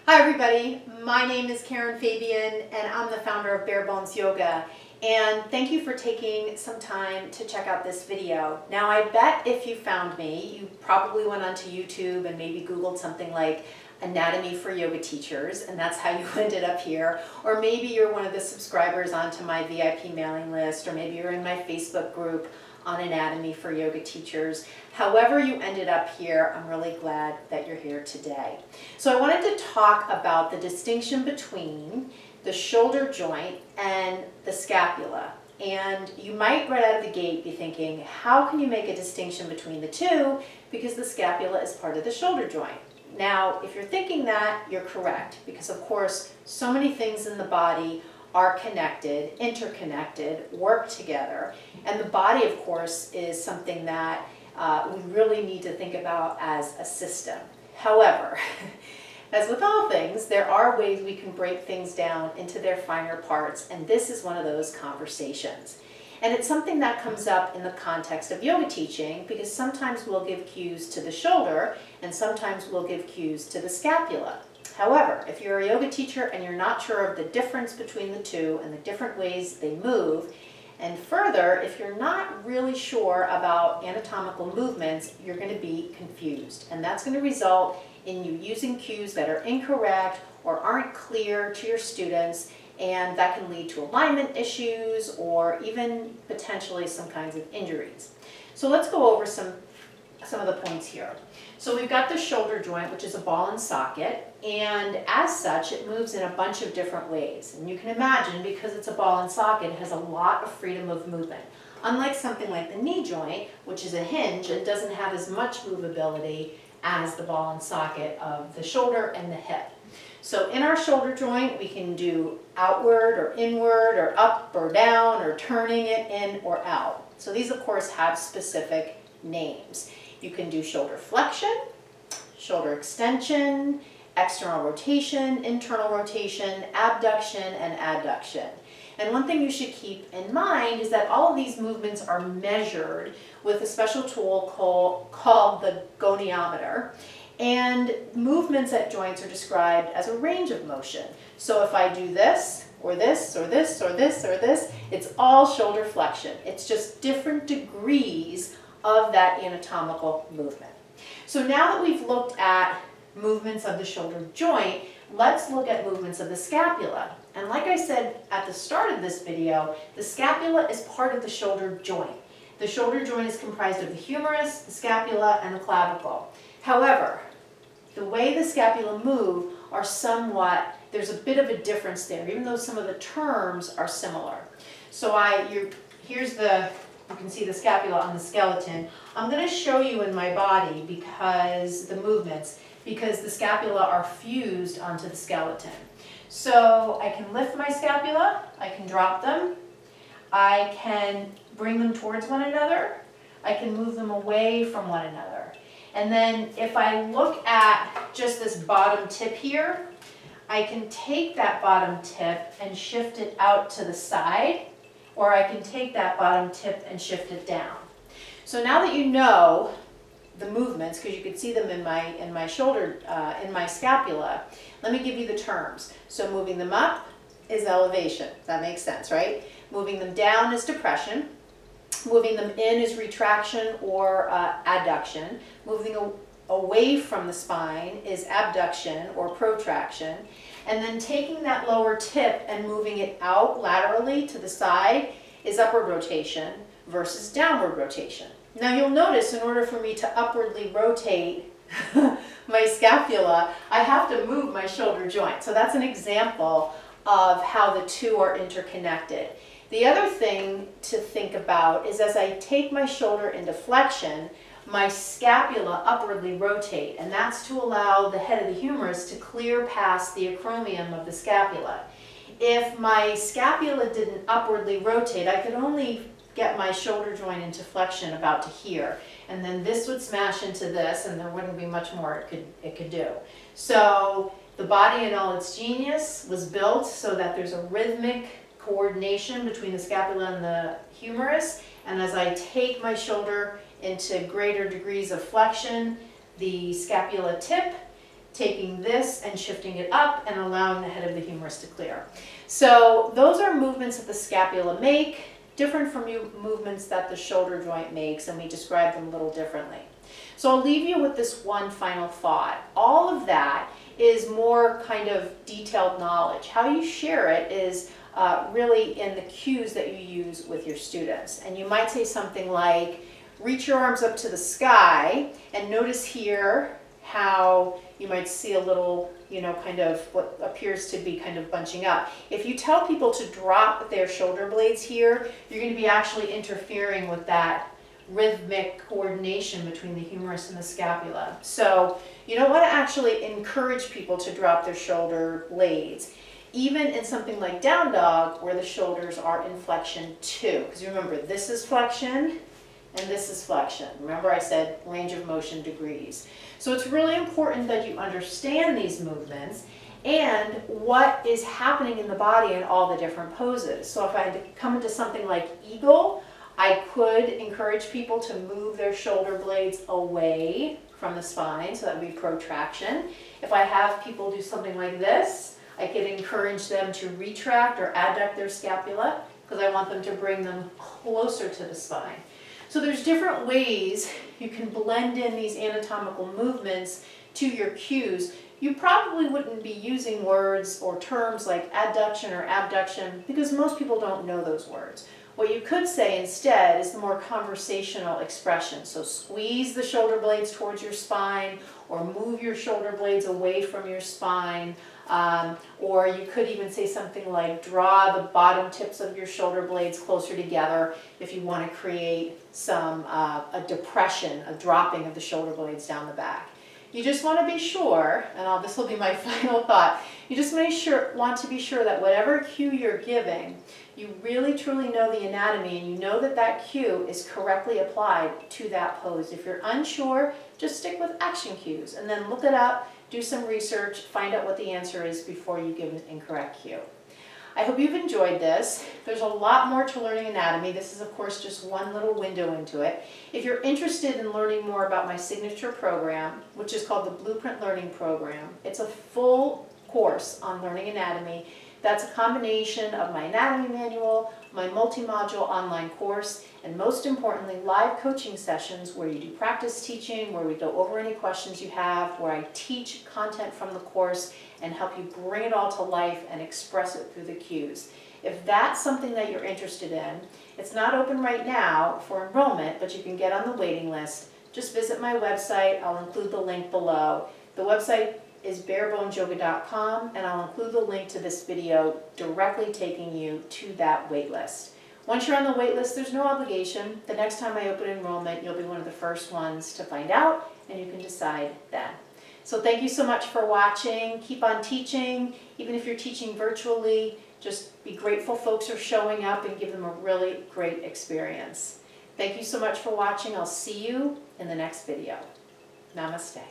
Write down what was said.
Hi everybody, my name is Karen Fabian and I'm the founder of Bare Bones Yoga, and thank you for taking some time to check out this video. Now I bet if you found me, you probably went onto YouTube and maybe Googled something like Anatomy for Yoga Teachers, and that's how you ended up here. Or maybe you're one of the subscribers onto my VIP mailing list, or maybe you're in my Facebook group on Anatomy for Yoga Teachers. However you ended up here, I'm really glad that you're here today. So I wanted to talk about the distinction between the shoulder joint and the scapula. And you might right out of the gate be thinking, how can you make a distinction between the two? Because the scapula is part of the shoulder joint. Now, if you're thinking that, you're correct, because of course, so many things in the body are connected, interconnected, work together. And the body, of course, is something that we really need to think about as a system. However, as with all things, there are ways we can break things down into their finer parts, and this is one of those conversations. And it's something that comes up in the context of yoga teaching, because sometimes we'll give cues to the shoulder, and sometimes we'll give cues to the scapula. However, if you're a yoga teacher and you're not sure of the difference between the two and the different ways they move, and further, if you're not really sure about anatomical movements, you're going to be confused. And that's going to result in you using cues that are incorrect or aren't clear to your students, and that can lead to alignment issues or even potentially some kinds of injuries. So let's go over some of the points here. So we've got the shoulder joint, which is a ball and socket, and as such it moves in a bunch of different ways. And you can imagine, because it's a ball and socket, it has a lot of freedom of movement. Unlike something like the knee joint, which is a hinge and doesn't have as much movability as the ball and socket of the shoulder and the hip. So in our shoulder joint, we can do outward or inward or up or down or turning it in or out. So these, of course, have specific names. You can do shoulder flexion, shoulder extension, external rotation, internal rotation, abduction, and adduction. And one thing you should keep in mind is that all of these movements are measured with a special tool called the goniometer. And movements at joints are described as a range of motion. So if I do this, or this, or this, or this, or this, it's all shoulder flexion. It's just different degrees of that anatomical movement. So now that we've looked at movements of the shoulder joint, let's look at movements of the scapula. And like I said at the start of this video, the scapula is part of the shoulder joint. The shoulder joint is comprised of the humerus, the scapula, and the clavicle. However, the way the scapula move are somewhat, there's a bit of a difference there, even though some of the terms are similar. So you can see the scapula on the skeleton. I'm going to show you in my body because the scapula are fused onto the skeleton. So I can lift my scapula, I can drop them, I can bring them towards one another, I can move them away from one another. And then if I look at just this bottom tip here, I can take that bottom tip and shift it out to the side, or I can take that bottom tip and shift it down. So now that you know the movements, because you can see them in my shoulder, in my scapula, let me give you the terms. So moving them up is elevation. That makes sense, right? Moving them down is depression. Moving them in is retraction or adduction. Moving away from the spine is abduction or protraction. And then taking that lower tip and moving it out laterally to the side is upward rotation versus downward rotation. Now you'll notice in order for me to upwardly rotate my scapula, I have to move my shoulder joint. So that's an example of how the two are interconnected. The other thing to think about is as I take my shoulder into flexion, my scapula upwardly rotate, and that's to allow the head of the humerus to clear past the acromion of the scapula. If my scapula didn't upwardly rotate, I could only get my shoulder joint into flexion about to here, and then this would smash into this, and there wouldn't be much more it could do. So the body in all its genius was built so that there's a rhythmic coordination between the scapula and the humerus, and as I take my shoulder into greater degrees of flexion, the scapula tip taking this and shifting it up and allowing the head of the humerus to clear. So those are movements that the scapula make, different from movements that the shoulder joint makes, and we describe them a little differently. So I'll leave you with this one final thought. All of that is more kind of detailed knowledge. How you share it is really in the cues that you use with your students. And you might say something like, reach your arms up to the sky, and notice here how you might see a little, kind of what appears to be kind of bunching up. If you tell people to drop their shoulder blades here, you're going to be actually interfering with that rhythmic coordination between the humerus and the scapula. So you don't want to actually encourage people to drop their shoulder blades, even in something like down dog where the shoulders are in flexion too. Because remember, this is flexion and this is flexion. Remember I said range of motion degrees. So it's really important that you understand these movements and what is happening in the body in all the different poses. So if I come into something like eagle, I could encourage people to move their shoulder blades away from the spine, so that would be protraction. If I have people do something like this, I could encourage them to retract or adduct their scapula, because I want them to bring them closer to the spine. So there's different ways you can blend in these anatomical movements to your cues. You probably wouldn't be using words or terms like adduction or abduction because most people don't know those words. What you could say instead is the more conversational expression. So squeeze the shoulder blades towards your spine, or move your shoulder blades away from your spine. Or you could even say something like draw the bottom tips of your shoulder blades closer together if you want to create some a depression, a dropping of the shoulder blades down the back. You just want to be sure, and this will be my final thought, you just want to be sure that whatever cue you're giving, you really truly know the anatomy and you know that that cue is correctly applied to that pose. If you're unsure, just stick with action cues and then look it up, do some research, find out what the answer is before you give an incorrect cue. I hope you've enjoyed this. There's a lot more to learning anatomy. This is, of course, just one little window into it. If you're interested in learning more about my signature program, which is called the Blueprint Learning Program, it's a full course on learning anatomy. That's a combination of my anatomy manual, my multi-module online course, and most importantly, live coaching sessions where you do practice teaching, where we go over any questions you have, where I teach content from the course and help you bring it all to life and express it through the cues. If that's something that you're interested in, it's not open right now for enrollment, but you can get on the waiting list. Just visit my website. I'll include the link below. The website is barebonesyoga.com, and I'll include the link to this video directly taking you to that wait list. Once you're on the wait list, there's no obligation. The next time I open enrollment, you'll be one of the first ones to find out, and you can decide then. So thank you so much for watching. Keep on teaching. Even if you're teaching virtually, just be grateful folks are showing up and give them a really great experience. Thank you so much for watching. I'll see you in the next video. Namaste.